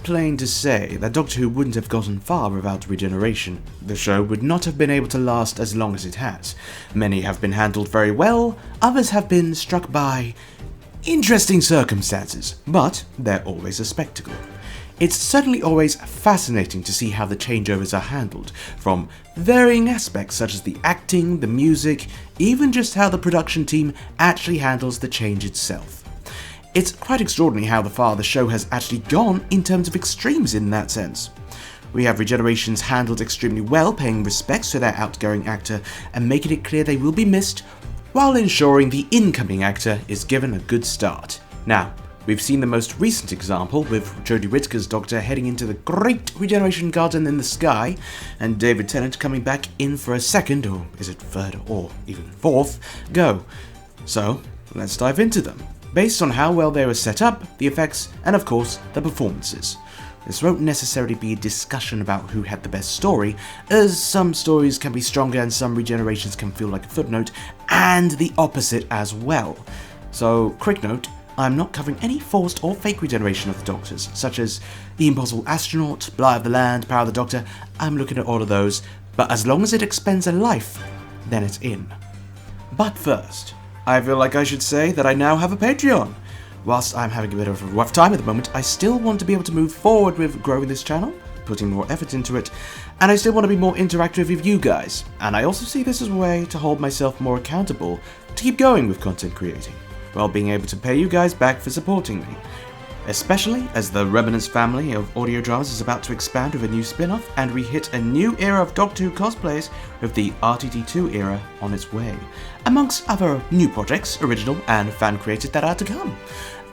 plain to say that Doctor Who wouldn't have gotten far without Regeneration. The show would not have been able to last as long as it has. Many have been handled very well, others have been struck by interesting circumstances, but they're always a spectacle. It's certainly always fascinating to see how the changeovers are handled, from varying aspects such as the acting, the music, even just how the production team actually handles the change itself. It's quite extraordinary how far the show has actually gone in terms of extremes in that sense. We have Regenerations handled extremely well, paying respects to their outgoing actor and making it clear they will be missed, while ensuring the incoming actor is given a good start. Now, we've seen the most recent example with Jodie Whittaker's Doctor heading into the great Regeneration garden in the sky, and David Tennant coming back in for a second, or is it third or even fourth, go. So, let's dive into them, based on how well they were set up, the effects, and of course, the performances. This won't necessarily be a discussion about who had the best story, as some stories can be stronger and some regenerations can feel like a footnote, and the opposite as well. So, quick note, I'm not covering any forced or fake regeneration of the Doctors, such as The Impossible Astronaut, Blight of the Land, Power of the Doctor. I'm looking at all of those, but as long as it expends a life, then it's in. But first, I feel like I should say that I now have a Patreon. Whilst I'm having a bit of a rough time at the moment, I still want to be able to move forward with growing this channel, putting more effort into it, and I still want to be more interactive with you guys. And I also see this as a way to hold myself more accountable to keep going with content creating, while being able to pay you guys back for supporting me. Especially as the Remnants family of audio dramas is about to expand with a new spin-off, and we hit a new era of Doctor Who cosplays with the RTD2 era on its way, amongst other new projects, original and fan-created, that are to come.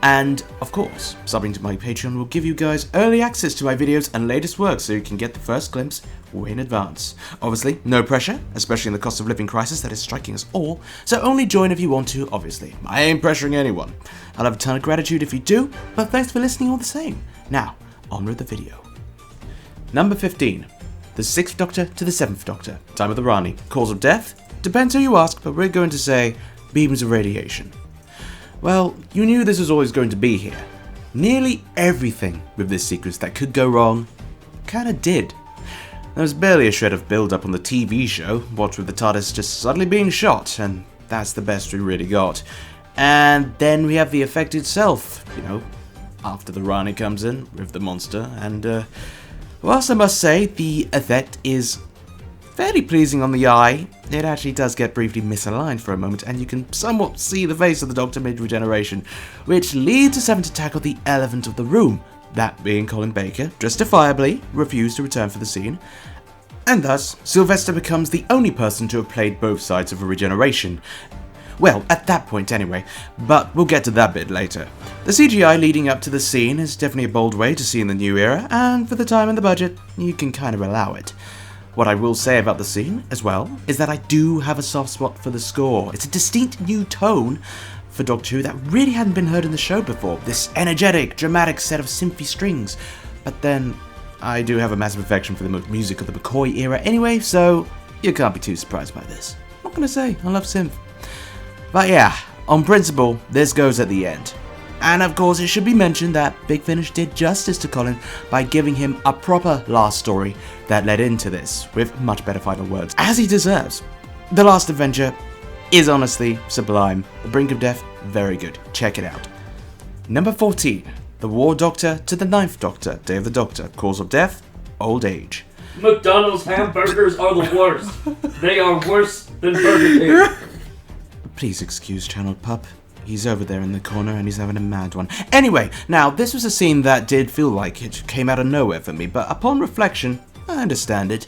And, of course, subbing to my Patreon will give you guys early access to my videos and latest work, so you can get the first glimpse way in advance. Obviously, no pressure, especially in the cost of living crisis that is striking us all, so only join if you want to, obviously. I ain't pressuring anyone. I'll have a ton of gratitude if you do, but thanks for listening all the same. Now, on with the video. Number 15. The 6th Doctor to the 7th Doctor. Time of the Rani. Cause of death? Depends who you ask, but we're going to say beams of radiation. Well, you knew this was always going to be here. Nearly everything with this sequence that could go wrong kinda did. There was barely a shred of build-up on the TV show, what with the TARDIS just suddenly being shot, and that's the best we really got. And then we have the effect itself, after the Rani comes in with the monster, and whilst I must say the effect is fairly pleasing on the eye, it actually does get briefly misaligned for a moment, and you can somewhat see the face of the Doctor mid-regeneration, which leads us having to tackle the elephant of the room, that being Colin Baker, justifiably refused to return for the scene, and thus Sylvester becomes the only person to have played both sides of a regeneration. Well, at that point anyway, but we'll get to that bit later. The CGI leading up to the scene is definitely a bold way to see in the new era, and for the time and the budget, you can kind of allow it. What I will say about the scene, as well, is that I do have a soft spot for the score. It's a distinct new tone for Doctor Who that really hadn't been heard in the show before. This energetic, dramatic set of synthy strings. But then, I do have a massive affection for the music of the McCoy era anyway, so you can't be too surprised by this. What can I say? I love synth. But yeah, on principle, this goes at the end. And of course, it should be mentioned that Big Finish did justice to Colin by giving him a proper last story that led into this, with much better final words, as he deserves. The Last Adventure is honestly sublime. The Brink of Death, very good. Check it out. Number 14. The War Doctor to the 9th Doctor, Day of the Doctor. Cause of death, old age. McDonald's hamburgers are the worst. They are worse than Burger King. Please excuse Channel Pup. He's over there in the corner and he's having a mad one. Anyway, now this was a scene that did feel like it came out of nowhere for me, but upon reflection, I understand it.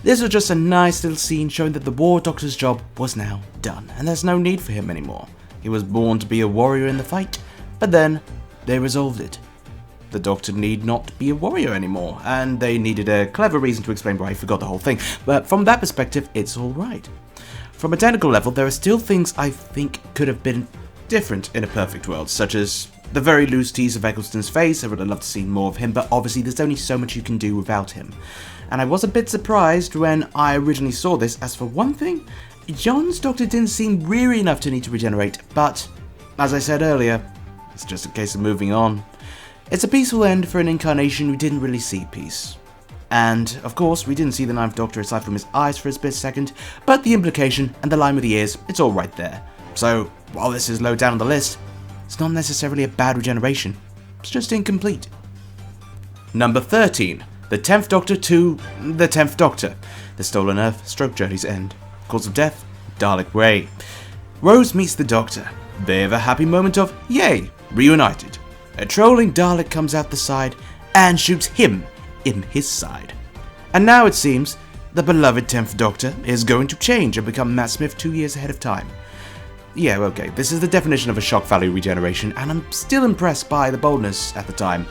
This was just a nice little scene showing that the War Doctor's job was now done, and there's no need for him anymore. He was born to be a warrior in the fight, but then they resolved it. The Doctor need not be a warrior anymore, and they needed a clever reason to explain why he forgot the whole thing, but from that perspective, it's alright. From a technical level, there are still things I think could have been different in a perfect world, such as the very loose tease of Eccleston's face. I would have loved to see more of him, but obviously there's only so much you can do without him. And I was a bit surprised when I originally saw this, as for one thing, John's Doctor didn't seem weary enough to need to regenerate, but as I said earlier, it's just a case of moving on. It's a peaceful end for an incarnation who didn't really see peace. And, of course, we didn't see the Ninth Doctor aside from his eyes for a split second, but the implication and the line with the ears, it's all right there. So, while this is low down on the list, it's not necessarily a bad regeneration, it's just incomplete. Number 13. The 10th Doctor to the 10th Doctor. The Stolen Earth, Stroke Journey's End. Cause of death, Dalek Way. Rose meets the Doctor. They have a happy moment of, yay, reunited. A trolling Dalek comes out the side and shoots him in his side. And now it seems the beloved 10th Doctor is going to change and become Matt Smith 2 years ahead of time. Yeah, okay, this is the definition of a shock value regeneration, and I'm still impressed by the boldness at the time.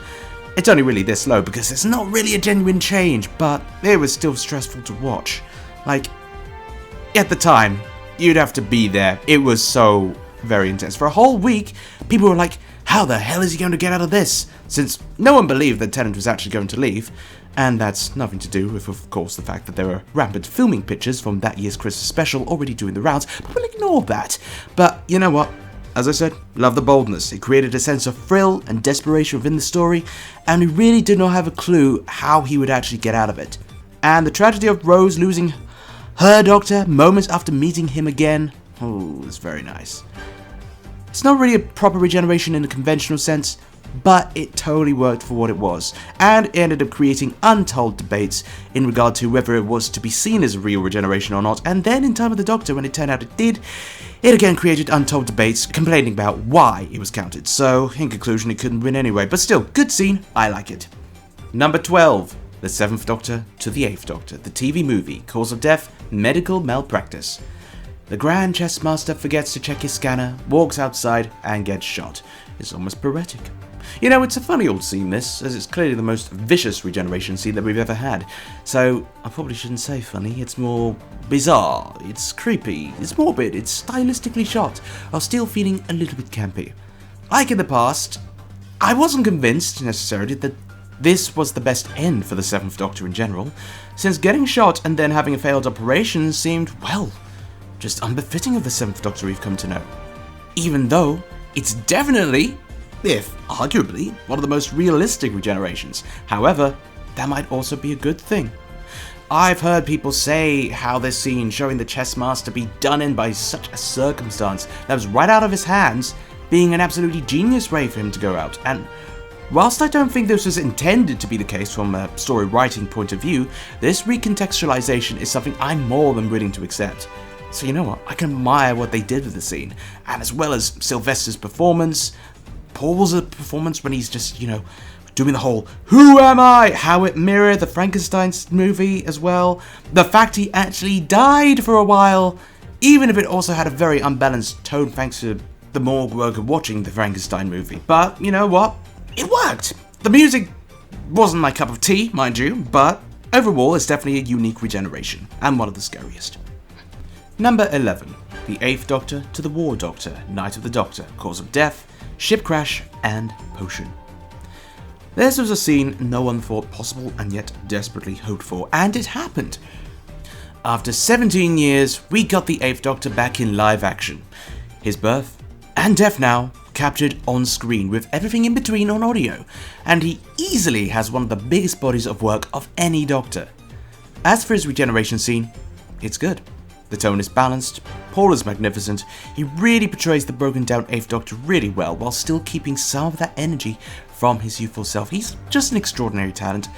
It's only really this low because it's not really a genuine change, but it was still stressful to watch. Like, at the time, you'd have to be there. It was so very intense. For a whole week, people were like, how the hell is he going to get out of this? Since no one believed that Tennant was actually going to leave. And that's nothing to do with, of course, the fact that there were rampant filming pictures from that year's Christmas special already doing the rounds, but we'll ignore that. But you know what? As I said, love the boldness. It created a sense of thrill and desperation within the story, and we really did not have a clue how he would actually get out of it. And the tragedy of Rose losing her Doctor moments after meeting him again, oh, it's very nice. It's not really a proper regeneration in a conventional sense, but it totally worked for what it was, and it ended up creating untold debates in regard to whether it was to be seen as a real regeneration or not, and then in Time of the Doctor, when it turned out it did, it again created untold debates complaining about why it was counted, so in conclusion it couldn't win anyway, but still, good scene, I like it. Number 12. The 7th Doctor to the 8th Doctor, the TV movie, cause of death, medical malpractice. The Grand Chess Master forgets to check his scanner, walks outside, and gets shot. It's almost poetic. You know, it's a funny old scene this, as it's clearly the most vicious regeneration scene that we've ever had. So, I probably shouldn't say funny, it's more bizarre, it's creepy, it's morbid, it's stylistically shot, while still feeling a little bit campy. Like in the past, I wasn't convinced, necessarily, that this was the best end for the 7th Doctor in general, since getting shot and then having a failed operation seemed, well, just unbefitting of the 7th Doctor we've come to know. Even though it's definitely, if arguably, one of the most realistic regenerations. However, that might also be a good thing. I've heard people say how this scene showing the chess master be done in by such a circumstance that was right out of his hands being an absolutely genius way for him to go out, and whilst I don't think this was intended to be the case from a story writing point of view, this recontextualization is something I'm more than willing to accept. So you know what, I can admire what they did with the scene, and as well as Sylvester's performance, Paul's performance when he's just, you know, doing the whole, who am I? How it mirrored the Frankenstein movie as well. The fact he actually died for a while, even if it also had a very unbalanced tone thanks to the morgue work of watching the Frankenstein movie. But, you know what? It worked! The music wasn't my cup of tea, mind you, but overall it's definitely a unique regeneration, and one of the scariest. Number 11. The 8th Doctor to the War Doctor, Night of the Doctor, cause of death, ship crash, and potion. This was a scene no one thought possible and yet desperately hoped for, and it happened. After 17 years, we got the 8th Doctor back in live action. His birth and death now captured on screen with everything in between on audio, and he easily has one of the biggest bodies of work of any Doctor. As for his regeneration scene, it's good. The tone is balanced, Paul is magnificent, he really portrays the broken down 8th Doctor really well while still keeping some of that energy from his youthful self. He's just an extraordinary talent,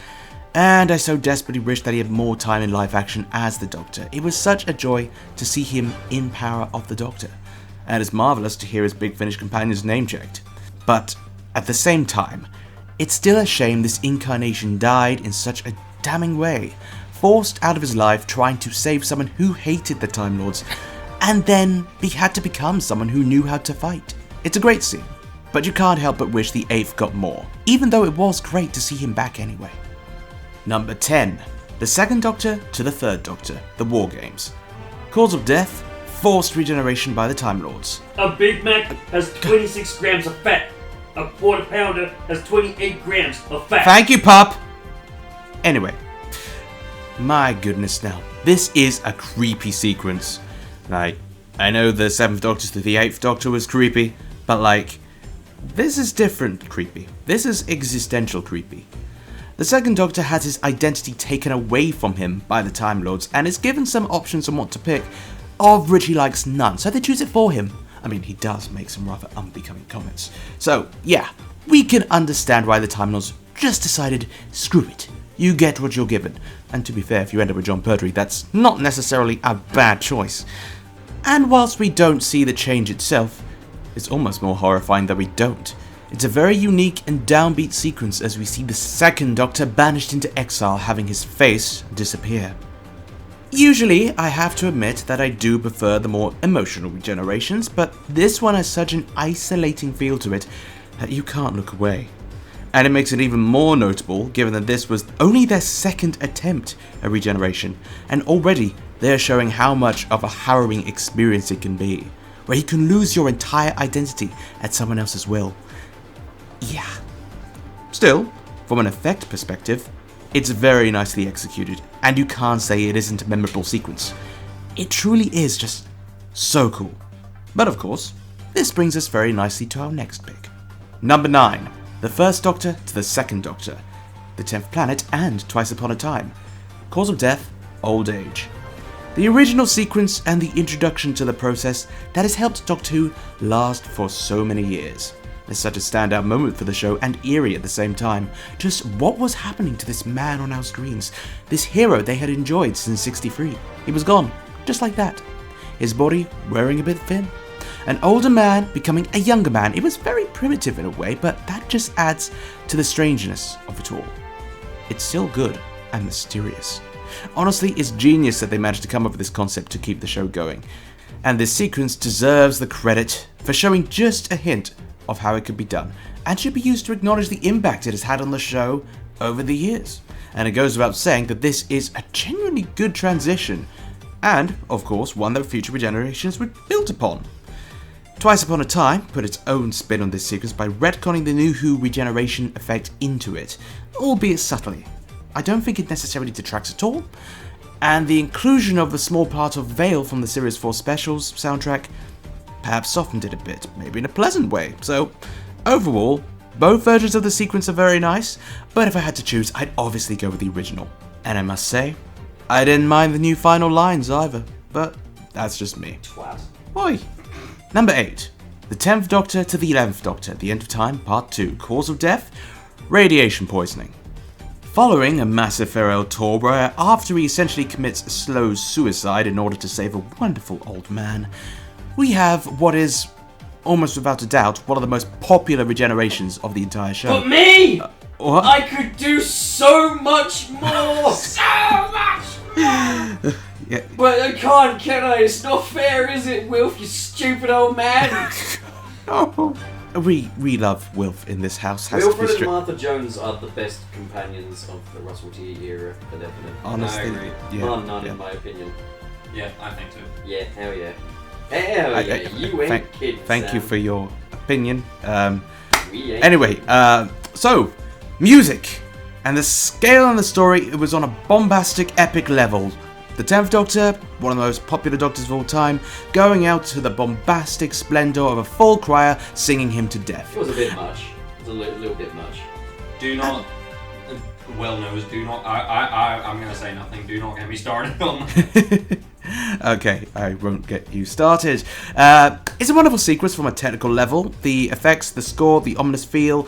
and I so desperately wish that he had more time in live action as the Doctor. It was such a joy to see him in Power of the Doctor, and it's marvellous to hear his Big Finish companion's name checked. But at the same time, it's still a shame this incarnation died in such a damning way, forced out of his life trying to save someone who hated the Time Lords, and then had to become someone who knew how to fight. It's a great scene, but you can't help but wish the 8th got more, even though it was great to see him back anyway. Number 10. The 2nd Doctor to the 3rd Doctor, The War Games. Cause of death, forced regeneration by the Time Lords. A Big Mac has 26 grams of fat. A Quarter Pounder has 28 grams of fat. Thank you, Pup! Anyway. My goodness now, this is a creepy sequence. Like, I know the 7th Doctor to the 8th Doctor was creepy, but like, this is different creepy. This is existential creepy. The second Doctor has his identity taken away from him by the Time Lords and is given some options on what to pick, of which he likes none, so they choose it for him. I mean, he does make some rather unbecoming comments. So, yeah, we can understand why the Time Lords just decided, screw it, you get what you're given. And to be fair, if you end up with John Pertwee, that's not necessarily a bad choice. And whilst we don't see the change itself, it's almost more horrifying that we don't. It's a very unique and downbeat sequence as we see the second Doctor banished into exile, having his face disappear. Usually, I have to admit that I do prefer the more emotional regenerations, but this one has such an isolating feel to it that you can't look away. And it makes it even more notable given that this was only their second attempt at regeneration, and already they are showing how much of a harrowing experience it can be, where you can lose your entire identity at someone else's will. Yeah. Still, from an effect perspective, it's very nicely executed, and you can't say it isn't a memorable sequence. It truly is just so cool. But of course, this brings us very nicely to our next pick. Number 9. The First Doctor to the Second Doctor. The 10th Planet and Twice Upon a Time. Cause of death, old age. The original sequence and the introduction to the process that has helped Doctor Who last for so many years. It's such a standout moment for the show and eerie at the same time. Just what was happening to this man on our screens? This hero they had enjoyed since '63. He was gone, just like that. His body wearing a bit thin. An older man becoming a younger man. It was very primitive in a way, but that just adds to the strangeness of it all. It's still good and mysterious. Honestly, it's genius that they managed to come up with this concept to keep the show going. And this sequence deserves the credit for showing just a hint of how it could be done, and should be used to acknowledge the impact it has had on the show over the years. And it goes without saying that this is a genuinely good transition, and, of course, one that future regenerations were built upon. Twice Upon a Time put its own spin on this sequence by retconning the New Who regeneration effect into it, albeit subtly. I don't think it necessarily detracts at all, and the inclusion of the small part of Veil from the Series 4 Specials soundtrack perhaps softened it a bit, maybe in a pleasant way. So, overall, both versions of the sequence are very nice, but if I had to choose, I'd obviously go with the original. And I must say, I didn't mind the new final lines either, but that's just me. Twat. Oi! Number 8. The 10th Doctor to the 11th Doctor, The End of Time, Part 2. Cause of death? Radiation poisoning. Following a massive farewell tour where after he essentially commits a slow suicide in order to save a wonderful old man, we have what is, almost without a doubt, one of the most popular regenerations of the entire show. But me! What? I could do so much more! So much more! Yeah. But I can't, can I? It's not fair, is it, Wilf, you stupid old man? Oh. We love Wilf in this house. Has Wilfred to and be Martha Jones are the best companions of the Russell T era, for definite. honestly, I agree. yeah, Bar none, yeah. in my opinion. Yeah, I think so. Yeah, hell yeah. Hell yeah, you ain't kidding, Thank you Sam. for your opinion. We ain't Anyway, so, music. And the scale and the story, it was on a bombastic, epic level. The 10th Doctor, one of the most popular Doctors of all time, going out to the bombastic splendour of a full choir singing him to death. It was a bit much. It was a little bit much. Do not. Well knows. Do not. I'm gonna say nothing. Do not get me started on. Okay, I won't get you started. It's a wonderful sequence from a technical level. The effects, the score, the ominous feel.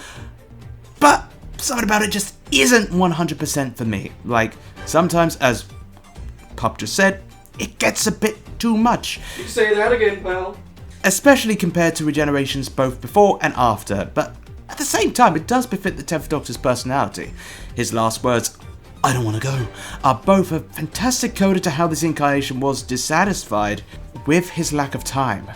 But something about it just isn't 100% for me. Like, sometimes, as Pup just said, it gets a bit too much. You say that again, pal. Especially compared to regenerations both before and after. But at the same time, it does befit the 10th Doctor's personality. His last words, "I don't want to go," are both a fantastic coda to how this incarnation was dissatisfied with his lack of time,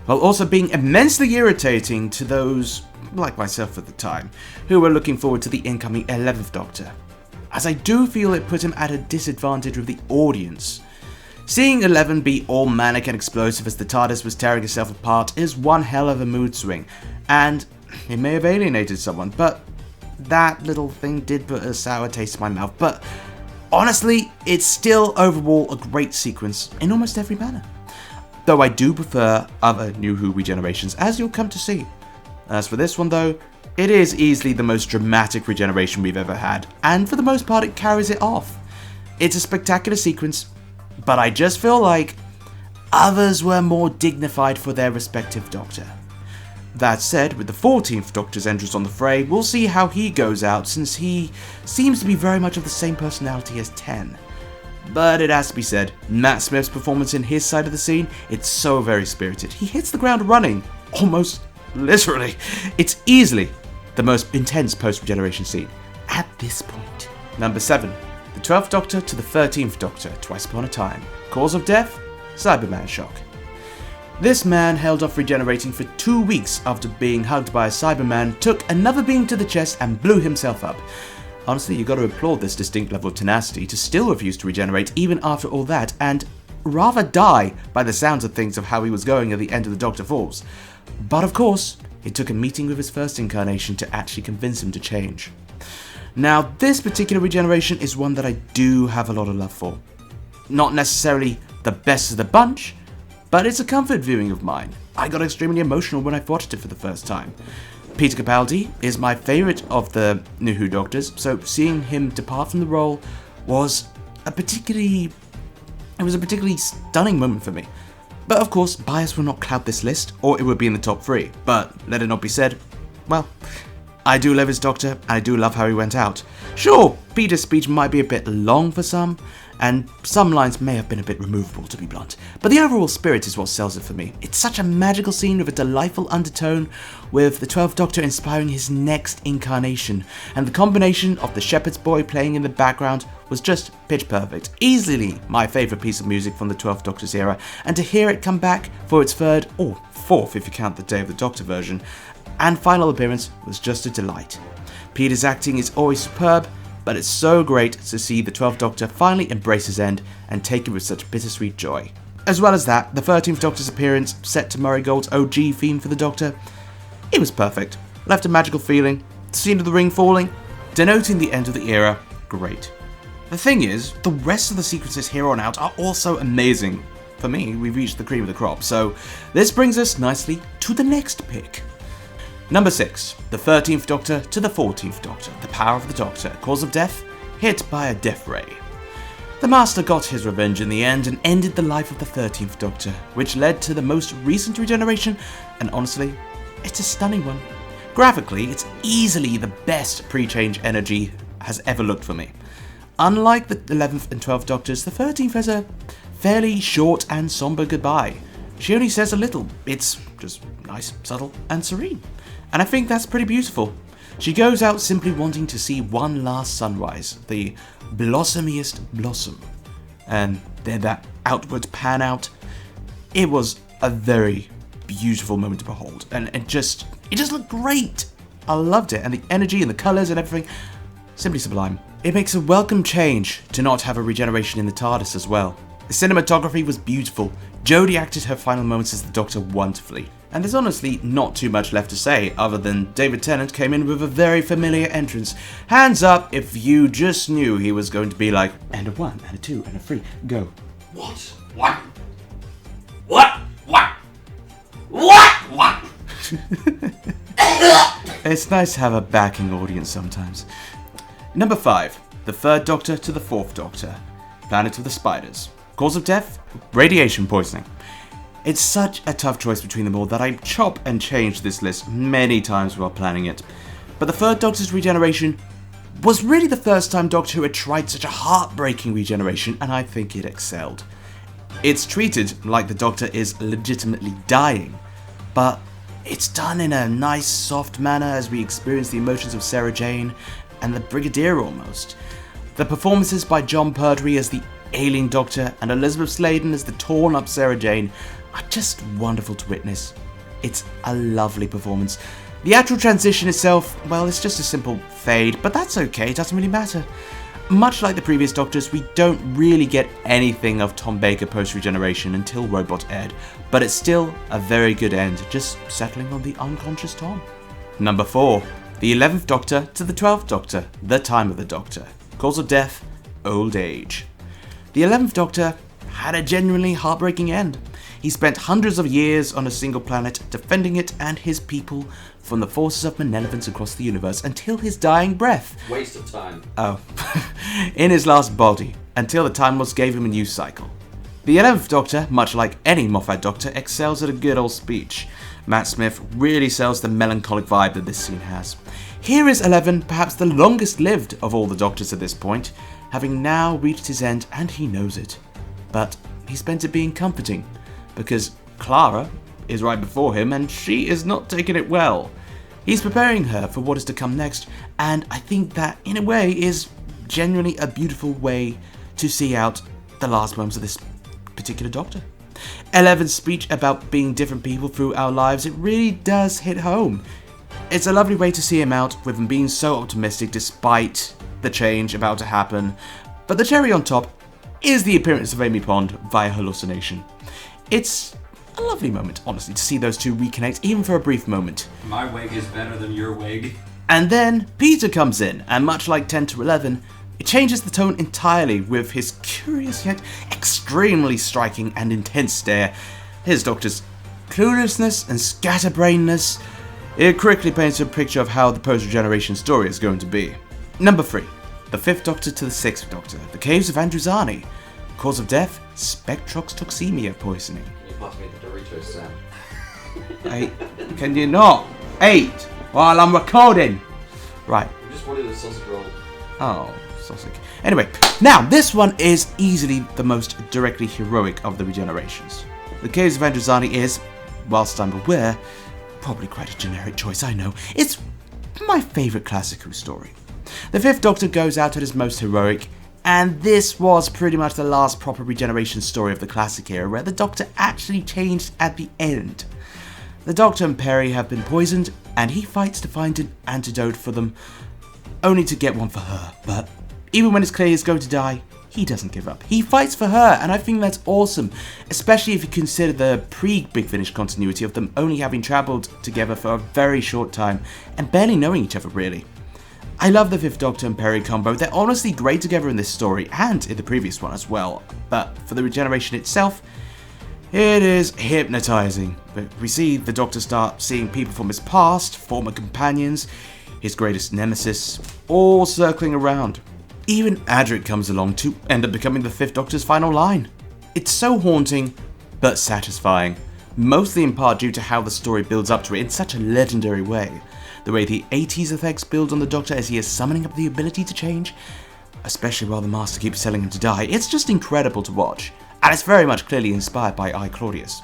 while also being immensely irritating to those, like myself at the time, who were looking forward to the incoming 11th Doctor, as I do feel it put him at a disadvantage with the audience. Seeing 11 be all manic and explosive as the TARDIS was tearing itself apart is one hell of a mood swing, and it may have alienated someone, but that little thing did put a sour taste in my mouth. But honestly, it's still overall a great sequence in almost every manner. Though I do prefer other New Who regenerations, as you'll come to see. As for this one though, it is easily the most dramatic regeneration we've ever had, and for the most part it carries it off. It's a spectacular sequence, but I just feel like others were more dignified for their respective Doctor. That said, with the 14th Doctor's entrance on the fray, we'll see how he goes out since he seems to be very much of the same personality as 10. But it has to be said, Matt Smith's performance in his side of the scene, it's so very spirited. He hits the ground running, almost literally. It's easily the most intense post-regeneration scene at this point. Number 7. The 12th Doctor to the 13th Doctor, twice upon a time. Cause of death? Cyberman shock. This man held off regenerating for 2 weeks after being hugged by a Cyberman, took another beam to the chest and blew himself up. Honestly, you gotta applaud this distinct level of tenacity to still refuse to regenerate even after all that, and rather die by the sounds of things of how he was going at the end of the Doctor Falls. But of course, it took a meeting with his first incarnation to actually convince him to change. Now, this particular regeneration is one that I do have a lot of love for. Not necessarily the best of the bunch, but it's a comfort viewing of mine. I got extremely emotional when I watched it for the first time. Peter Capaldi is my favourite of the New Who Doctors, so seeing him depart from the role was a particularly stunning moment for me. But of course, bias will not cloud this list, or it would be in the top 3. But let it not be said, well, I do love his Doctor, and I do love how he went out. Sure, Peter's speech might be a bit long for some, and some lines may have been a bit removable, to be blunt, but the overall spirit is what sells it for me. It's such a magical scene with a delightful undertone, with the 12th Doctor inspiring his next incarnation, and the combination of the shepherd's boy playing in the background was just pitch perfect. Easily my favourite piece of music from the 12th Doctor's era, and to hear it come back for its 3rd, or 4th if you count the Day of the Doctor version, and final appearance was just a delight. Peter's acting is always superb, but it's so great to see the 12th Doctor finally embrace his end and take it with such bittersweet joy. As well as that, the 13th Doctor's appearance, set to Murray Gold's OG theme for the Doctor, it was perfect. Left a magical feeling. The scene of the ring falling, denoting the end of the era, great. The thing is, the rest of the sequences here on out are also amazing. For me, we've reached the cream of the crop, so this brings us nicely to the next pick. Number 6. The 13th Doctor to the 14th Doctor. The power of the Doctor. Cause of death? Hit by a death ray. The Master got his revenge in the end and ended the life of the 13th Doctor, which led to the most recent regeneration, and honestly, it's a stunning one. Graphically, it's easily the best pre-change energy has ever looked for me. Unlike the 11th and 12th Doctors, the 13th has a fairly short and somber goodbye. She only says a little. It's just nice, subtle, and serene. And I think that's pretty beautiful. She goes out simply wanting to see one last sunrise, the blossomiest blossom. And then that outward pan out. It was a very beautiful moment to behold. And it just looked great. I loved it. And the energy and the colours and everything, simply sublime. It makes a welcome change to not have a regeneration in the TARDIS as well. The cinematography was beautiful. Jodie acted her final moments as the Doctor wonderfully. And there's honestly not too much left to say other than David Tennant came in with a very familiar entrance. Hands up if you just knew he was going to be like, and a 1, and a 2, and a 3, go. What? What? What? What? What? What? It's nice to have a backing audience sometimes. Number 5. The 3rd Doctor to the 4th Doctor. Planet of the Spiders. Cause of death? Radiation poisoning. It's such a tough choice between them all that I chop and change this list many times while planning it. But the 3rd Doctor's regeneration was really the first time Doctor Who had tried such a heartbreaking regeneration, and I think it excelled. It's treated like the Doctor is legitimately dying, but it's done in a nice, soft manner as we experience the emotions of Sarah Jane and the Brigadier almost. The performances by John Pertwee as the ailing Doctor and Elizabeth Sladen as the torn-up Sarah Jane are just wonderful to witness. It's a lovely performance. The actual transition itself, well, it's just a simple fade, but that's okay, it doesn't really matter. Much like the previous Doctors, we don't really get anything of Tom Baker post-regeneration until Robot aired, but it's still a very good end, just settling on the unconscious Tom. Number 4. The 11th Doctor to the 12th Doctor, the time of the Doctor. Cause of death, old age. The 11th Doctor had a genuinely heartbreaking end. He spent hundreds of years on a single planet, defending it and his people from the forces of malevolence across the universe until his dying breath. Waste of time. Oh. In his last body, until the Time Lords gave him a new cycle. The 11th Doctor, much like any Moffat Doctor, excels at a good old speech. Matt Smith really sells the melancholic vibe that this scene has. Here is 11, perhaps the longest lived of all the Doctors at this point, having now reached his end and he knows it. But he spent it being comforting, because Clara is right before him and she is not taking it well. He's preparing her for what is to come next, and I think that in a way is genuinely a beautiful way to see out the last moments of this particular Doctor. 11's speech about being different people through our lives, it really does hit home. It's a lovely way to see him out, with him being so optimistic despite the change about to happen, but the cherry on top is the appearance of Amy Pond via hallucination. It's a lovely moment, honestly, to see those two reconnect, even for a brief moment. My wig is better than your wig. And then Peter comes in, and much like 10 to 11, it changes the tone entirely with his curious yet extremely striking and intense stare. His Doctor's cluelessness and scatterbrainness, it quickly paints a picture of how the post-regeneration story is going to be. Number 3. The 5th Doctor to the 6th Doctor. The Caves of Androzani. Cause of death, Spectrox Toxaemia poisoning. You pass me the Doritos, Sam. Hey, can you not? 8 while I'm recording. Right. I just wanted a sausage roll. Oh, sausage. Anyway, now this one is easily the most directly heroic of the regenerations. The Caves of Androzani is, whilst I'm aware, probably quite a generic choice, I know. It's my favourite classic Who story. The 5th Doctor goes out at his most heroic, and this was pretty much the last proper regeneration story of the classic era, where the Doctor actually changed at the end. The Doctor and Perry have been poisoned, and he fights to find an antidote for them, only to get one for her. But even when it's clear he's going to die, he doesn't give up. He fights for her, and I think that's awesome, especially if you consider the pre-Big Finish continuity of them only having travelled together for a very short time, and barely knowing each other really. I love the 5th Doctor and Perry combo. They're honestly great together in this story, and in the previous one as well, but for the regeneration itself, it is hypnotising. But we see the Doctor start seeing people from his past, former companions, his greatest nemesis, all circling around. Even Adric comes along to end up becoming the 5th Doctor's final line. It's so haunting, but satisfying, mostly in part due to how the story builds up to it in such a legendary way. The way the 80s effects build on the Doctor as he is summoning up the ability to change, especially while the Master keeps telling him to die, it's just incredible to watch, and it's very much clearly inspired by I, Claudius.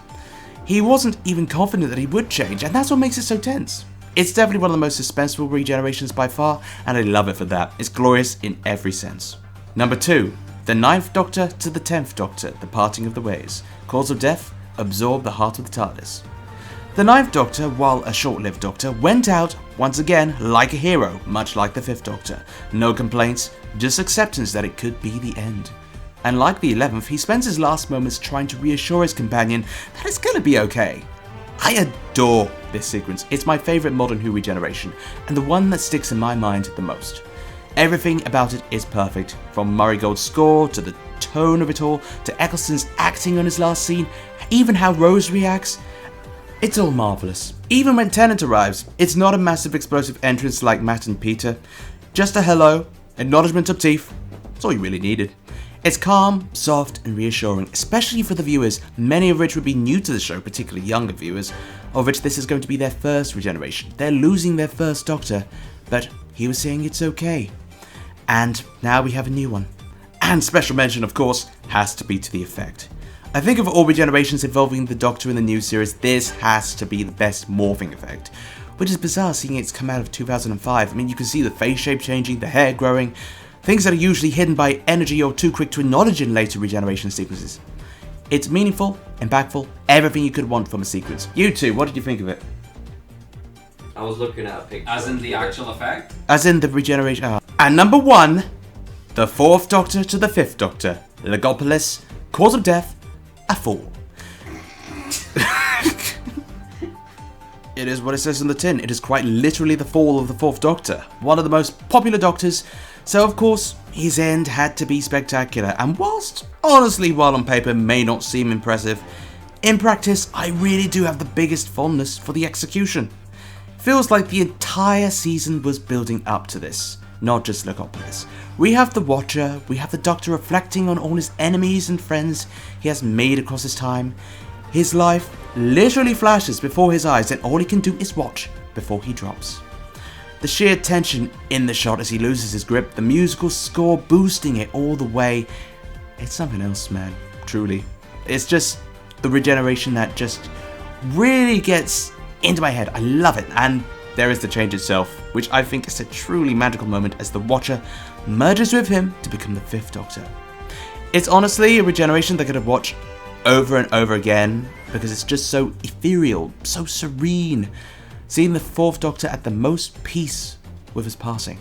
He wasn't even confident that he would change, and that's what makes it so tense. It's definitely one of the most suspenseful regenerations by far, and I love it for that. It's glorious in every sense. Number 2. The 9th Doctor to the 10th Doctor, the parting of the ways. Cause of death, absorb the heart of the TARDIS. The 9th Doctor, while a short-lived Doctor, went out, once again, like a hero, much like the 5th Doctor. No complaints, just acceptance that it could be the end. And like the 11th, he spends his last moments trying to reassure his companion that it's gonna be okay. I adore this sequence. It's my favourite modern Who regeneration, and the one that sticks in my mind the most. Everything about it is perfect, from Murray Gold's score, to the tone of it all, to Eccleston's acting on his last scene, even how Rose reacts. It's all marvellous. Even when Tennant arrives, it's not a massive explosive entrance like Matt and Peter. Just a hello, acknowledgement of teeth. That's all you really needed. It's calm, soft, and reassuring, especially for the viewers, many of which would be new to the show, particularly younger viewers, of which this is going to be their first regeneration. They're losing their first Doctor, but he was saying it's okay. And now we have a new one. And special mention, of course, has to be to the effect. I think of all regenerations involving the Doctor in the new series, this has to be the best morphing effect. Which is bizarre seeing it's come out of 2005. I mean, you can see the face shape changing, the hair growing, things that are usually hidden by energy or too quick to acknowledge in later regeneration sequences. It's meaningful, impactful, everything you could want from a sequence. You two, what did you think of it? I was looking at a picture. As in the actual effect? As in the regeneration. And number 1, the 4th Doctor to the 5th Doctor. Legopolis, cause of death, a fall. It is what it says on the tin. It is quite literally the fall of the 4th Doctor, one of the most popular Doctors, so of course his end had to be spectacular, and whilst honestly, while on paper may not seem impressive, In practice, I really do have the biggest fondness for the execution. Feels like the entire season was building up to this, not just Legopolis. We have the Watcher, we have the Doctor reflecting on all his enemies and friends he has made across his time. His life literally flashes before his eyes and all he can do is watch before he drops. The sheer tension in the shot as he loses his grip, the musical score boosting it all the way. It's something else, man, truly. It's just the regeneration that just really gets into my head. I love it. And there is the change itself, which I think is a truly magical moment as the Watcher merges with him to become the 5th Doctor. It's honestly a regeneration that I could have watched over and over again because it's just so ethereal, so serene. Seeing the 4th Doctor at the most peace with his passing.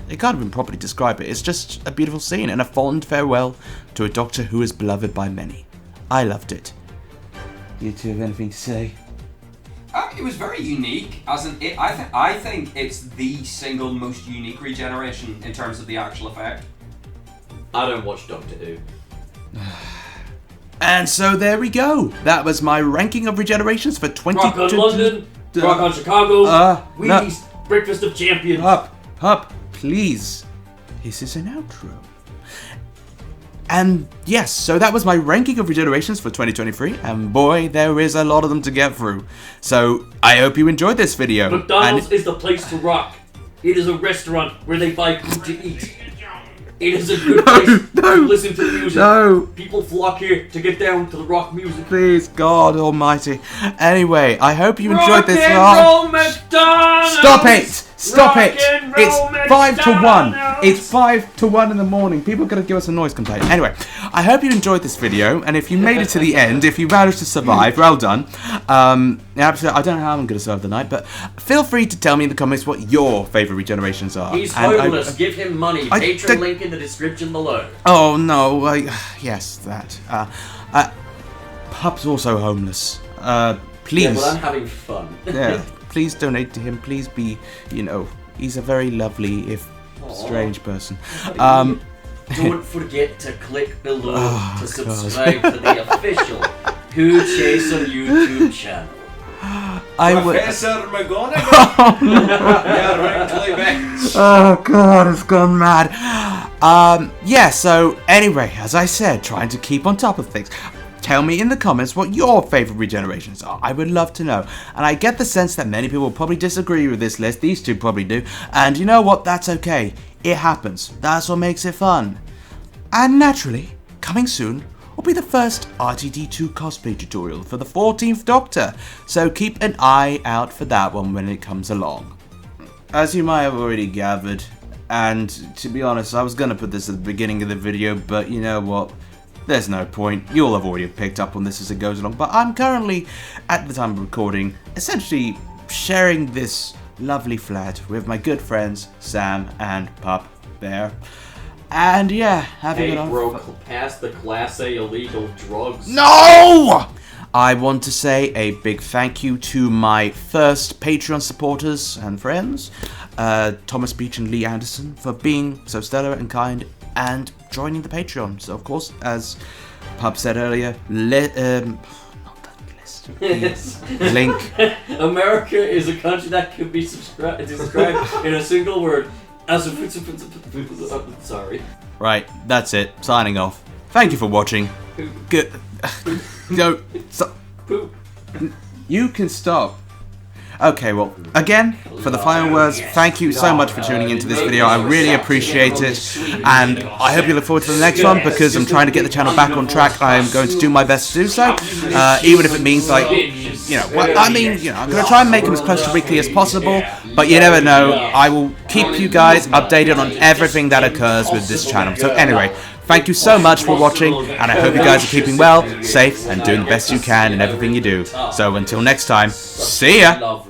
It can't even properly describe it. It's just a beautiful scene and a fond farewell to a Doctor who is beloved by many. I loved it. You two have anything to say? It was very unique, as in it. I think it's the single most unique regeneration in terms of the actual effect. I don't watch Doctor Who. And so there we go. That was my ranking of regenerations for 2020. Rock on London, rock on Chicago, Wheaties, Breakfast of Champions. Pup, please. This is an outro. And yes, so that was my ranking of regenerations for 2023, and boy, there is a lot of them to get through. So, I hope you enjoyed this video. McDonald's is the place to rock. It is a restaurant where they buy food to eat. It is a good place to listen to music. No. People flock here to get down to the rock music. Please, God almighty. Anyway, I hope you enjoyed this. Roll McDonald's! Stop it! Stop Rock it! and It's roll 5 to 1. McDonald's! It's 5 to 1 in the morning. People are going to give us a noise complaint. Anyway, I hope you enjoyed this video, and if you made it to the end, if you managed to survive, well done. Absolutely, I don't know how I'm going to survive the night, but feel free to tell me in the comments what your favourite regenerations are. He's And homeless. Give him money. Patreon link in the description below. Oh no! Yes, that. Pup's also homeless. Please. Yeah, well, I'm having fun. Yeah. Please donate to him. Please be, he's a very lovely, if strange person. Don't forget to click below to subscribe to the official Who Chase on YouTube channel. Professor McGonagall. Oh God, it's gone mad. Yeah. So anyway, as I said, trying to keep on top of things. Tell me in the comments what your favourite regenerations are. I would love to know. And I get the sense that many people will probably disagree with this list. These two probably do. And you know what? That's okay. It happens. That's what makes it fun. And naturally, coming soon will be the first RTD2 cosplay tutorial for the 14th Doctor. So keep an eye out for that one when it comes along. As you might have already gathered, and to be honest, I was going to put this at the beginning of the video, but you know what? There's no point. You'll have already picked up on this as it goes along. But I'm currently, at the time of recording, essentially sharing this lovely flat with my good friends Sam and Pup there. And yeah, having Hey bro, pass the Class A illegal drugs. No! I want to say a big thank you to my first Patreon supporters and friends, Thomas Beach and Lee Anderson, for being so stellar and kind and joining the Patreon. So of course, as Pup said earlier, not that list. Yes. Link. America is a country that could be described in a single word as a sorry. Right, that's it. Signing off. Thank you for watching. Good. No, stop. You can stop. Okay, well, again, for the final words, thank you so much for tuning into this video. I really appreciate it, and I hope you look forward to the next one, because I'm trying to get the channel back on track. I am going to do my best to do so, even if it means, like, I'm going to try and make them as close to weekly as possible, but you never know. I will keep you guys updated on everything that occurs with this channel. So anyway, thank you so much for watching, and I hope you guys are keeping well, safe, and doing the best you can in everything you do. So until next time, see ya!